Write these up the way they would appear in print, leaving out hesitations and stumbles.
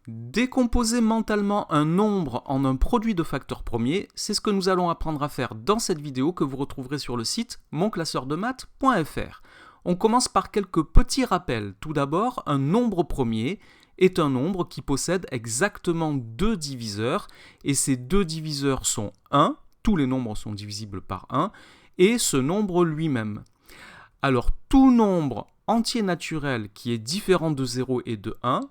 Décomposer mentalement un nombre en un produit de facteurs premiers, c'est ce que nous allons apprendre à faire dans cette vidéo que vous retrouverez sur le site monclasseurdemaths.fr. On commence par quelques petits rappels. Tout d'abord, un nombre premier est un nombre qui possède exactement deux diviseurs, et ces deux diviseurs sont 1, tous les nombres sont divisibles par 1, et ce nombre lui-même. Alors, tout nombre entier naturel qui est différent de 0 et de 1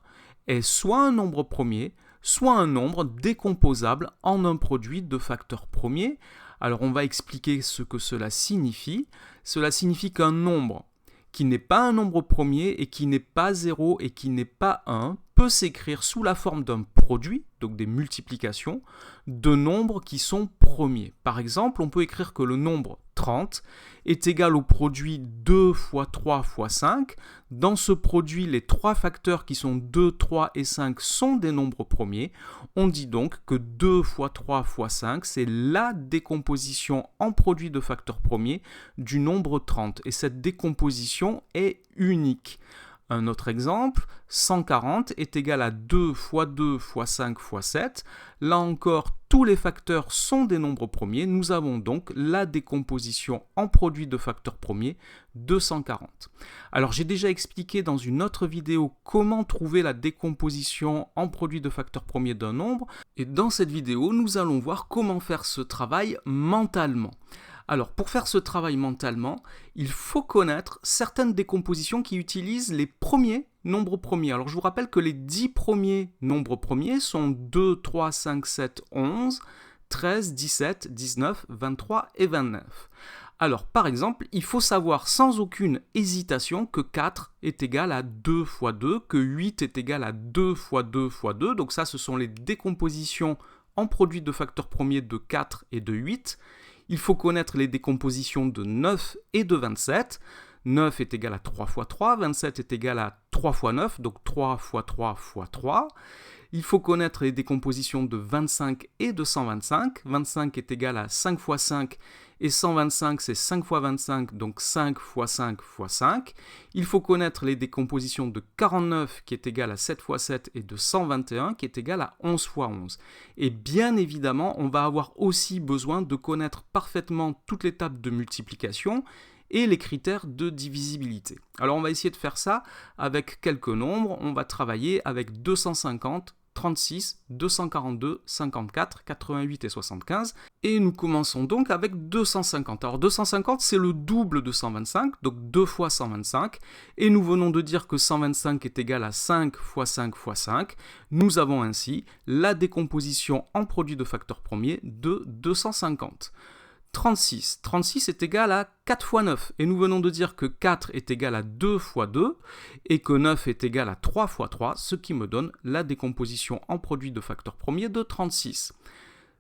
est soit un nombre premier, soit un nombre décomposable en un produit de facteurs premiers. Alors on va expliquer ce que cela signifie. Cela signifie qu'un nombre qui n'est pas un nombre premier et qui n'est pas 0 et qui n'est pas 1 peut s'écrire sous la forme d'un produit, donc des multiplications, de nombres qui sont premiers. Par exemple, on peut écrire que le nombre 30 est égal au produit 2 fois 3 fois 5. Dans ce produit, les trois facteurs qui sont 2, 3 et 5 sont des nombres premiers. On dit donc que 2 fois 3 fois 5, c'est la décomposition en produit de facteurs premiers du nombre 30. Et cette décomposition est unique. Un autre exemple, 140 est égal à 2 fois 2 fois 5 fois 7. Là encore, tous les facteurs sont des nombres premiers. Nous avons donc la décomposition en produit de facteurs premiers de 140. Alors j'ai déjà expliqué dans une autre vidéo comment trouver la décomposition en produit de facteurs premiers d'un nombre. Et dans cette vidéo, nous allons voir comment faire ce travail mentalement. Alors, pour faire ce travail mentalement, il faut connaître certaines décompositions qui utilisent les premiers nombres premiers. Alors, je vous rappelle que les 10 premiers nombres premiers sont 2, 3, 5, 7, 11, 13, 17, 19, 23 et 29. Alors, par exemple, il faut savoir sans aucune hésitation que 4 est égal à 2 fois 2, que 8 est égal à 2 fois 2 fois 2. Donc ça, ce sont les décompositions en produit de facteurs premiers de 4 et de 8. Il faut connaître les décompositions de 9 et de 27. 9 est égal à 3 fois 3, 27 est égal à 3 fois 9, donc 3 fois 3 fois 3. Il faut connaître les décompositions de 25 et de 125. 25 est égal à 5 fois 5 et 125 c'est 5 fois 25, donc 5 fois 5 fois 5. Il faut connaître les décompositions de 49 qui est égal à 7 fois 7 et de 121 qui est égal à 11 fois 11. Et bien évidemment, on va avoir aussi besoin de connaître parfaitement toutes les tables de multiplication et les critères de divisibilité. Alors on va essayer de faire ça avec quelques nombres. On va travailler avec 250, 36, 242, 54, 88 et 75. Et nous commençons donc avec 250. Alors 250, c'est le double de 125, donc 2 fois 125. Et nous venons de dire que 125 est égal à 5 fois 5 fois 5. Nous avons ainsi la décomposition en produit de facteurs premiers de 250. 36. 36 est égal à 4 fois 9. Et nous venons de dire que 4 est égal à 2 fois 2 et que 9 est égal à 3 fois 3, ce qui me donne la décomposition en produit de facteurs premiers de 36.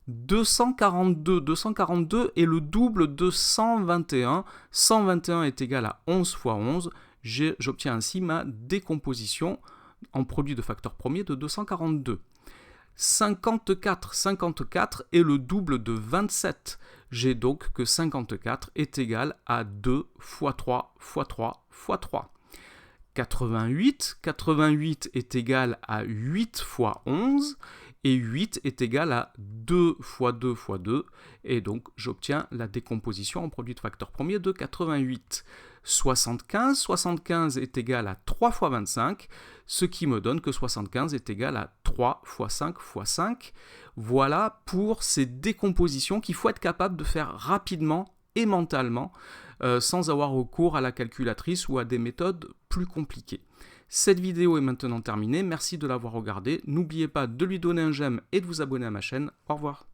242. 242 est le double de 121. 121 est égal à 11 fois 11. J'obtiens ainsi ma décomposition en produit de facteurs premiers de 242. 54. 54 est le double de 27. J'ai donc que 54 est égal à 2 fois 3 fois 3 fois 3. 88. 88 est égal à 8 fois 11. Et 8 est égal à 2 fois 2 fois 2. Et donc j'obtiens la décomposition en produit de facteurs premiers de 88. 75. 75 est égal à 3 fois 25, ce qui me donne que 75 est égal à 3 fois 5 fois 5. Voilà pour ces décompositions qu'il faut être capable de faire rapidement et mentalement, sans avoir recours à la calculatrice ou à des méthodes plus compliquées. Cette vidéo est maintenant terminée, merci de l'avoir regardée. N'oubliez pas de lui donner un j'aime et de vous abonner à ma chaîne. Au revoir.